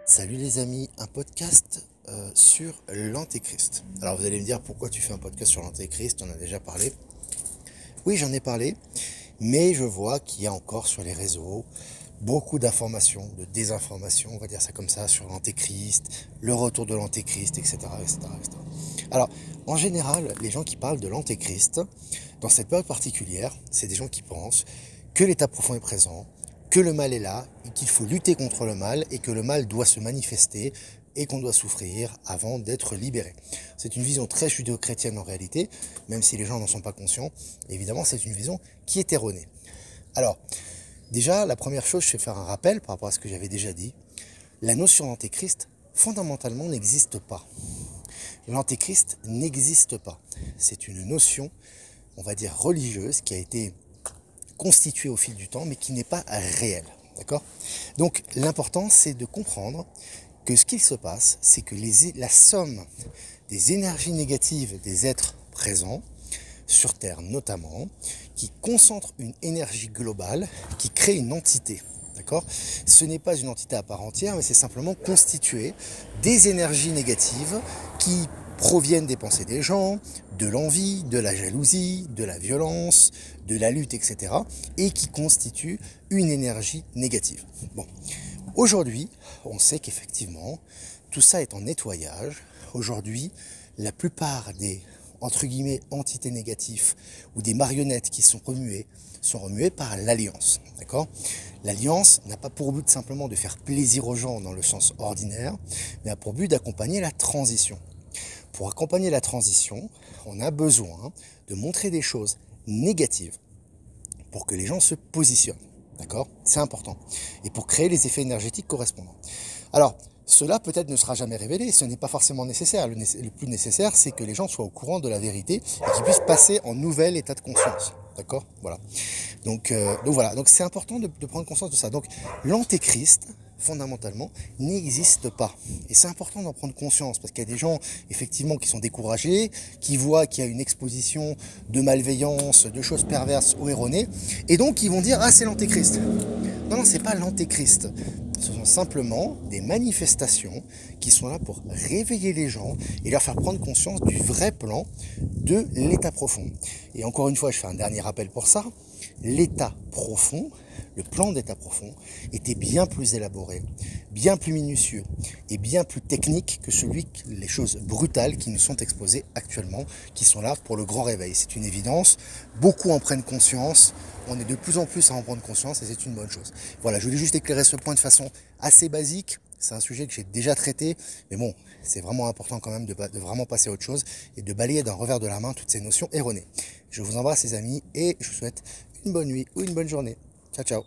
Salut les amis, un podcast sur l'Antéchrist. Alors vous allez me dire pourquoi tu fais un podcast sur l'Antéchrist, on a déjà parlé. Oui, j'en ai parlé, mais je vois qu'il y a encore sur les réseaux beaucoup d'informations, de désinformations, on va dire ça comme ça, sur l'Antéchrist, le retour de l'Antéchrist, etc., etc., etc. Alors, en général, les gens qui parlent de l'Antéchrist, dans cette période particulière, c'est des gens qui pensent que l'état profond est présent, que le mal est là, et qu'il faut lutter contre le mal, et que le mal doit se manifester, et qu'on doit souffrir avant d'être libéré. C'est une vision très judéo-chrétienne en réalité, même si les gens n'en sont pas conscients. Évidemment, c'est une vision qui est erronée. Alors, déjà, la première chose, je vais faire un rappel par rapport à ce que j'avais déjà dit. La notion d'antéchrist, fondamentalement, n'existe pas. L'antéchrist n'existe pas. C'est une notion, on va dire, religieuse qui a été constituée au fil du temps, mais qui n'est pas réelle. D'accord ? Donc, l'important, c'est de comprendre que ce qu'il se passe, c'est que la somme des énergies négatives des êtres présents, sur Terre notamment, qui concentrent une énergie globale, qui crée une entité. D'accord ? Ce n'est pas une entité à part entière, mais c'est simplement constitué des énergies négatives qui proviennent des pensées des gens, de l'envie, de la jalousie, de la violence, de la lutte, etc. et qui constituent une énergie négative. Bon. Aujourd'hui, on sait qu'effectivement, tout ça est en nettoyage. Aujourd'hui, la plupart des, entre guillemets, entités négatives ou des marionnettes qui sont remuées par l'Alliance. D'accord ? L'Alliance n'a pas pour but simplement de faire plaisir aux gens dans le sens ordinaire, mais a pour but d'accompagner la transition. Pour accompagner la transition, on a besoin de montrer des choses négatives pour que les gens se positionnent. D'accord ? C'est important. Et pour créer les effets énergétiques correspondants. Alors, cela peut-être ne sera jamais révélé, ce n'est pas forcément nécessaire. Le plus nécessaire, c'est que les gens soient au courant de la vérité et qu'ils puissent passer en nouvel état de conscience. D'accord ? Voilà. Donc voilà. Donc c'est important de prendre conscience de ça. Donc l'antéchrist, fondamentalement, n'existe pas. Et c'est important d'en prendre conscience, parce qu'il y a des gens, effectivement, qui sont découragés, qui voient qu'il y a une exposition de malveillance, de choses perverses ou erronées, et donc ils vont dire « Ah, c'est l'antéchrist ». Non, c'est pas l'antéchrist. Ce sont simplement des manifestations qui sont là pour réveiller les gens et leur faire prendre conscience du vrai plan de l'état profond. Et encore une fois, je fais un dernier rappel pour ça. L'état profond, le plan d'état profond, était bien plus élaboré, bien plus minutieux et bien plus technique que les choses brutales qui nous sont exposées actuellement, qui sont là pour le grand réveil. C'est une évidence, beaucoup en prennent conscience, on est de plus en plus à en prendre conscience et c'est une bonne chose. Voilà, je voulais juste éclairer ce point de façon assez basique. C'est un sujet que j'ai déjà traité, mais bon, c'est vraiment important quand même de vraiment passer à autre chose et de balayer d'un revers de la main toutes ces notions erronées. Je vous embrasse les amis et je vous souhaite une bonne nuit ou une bonne journée. Ciao, ciao.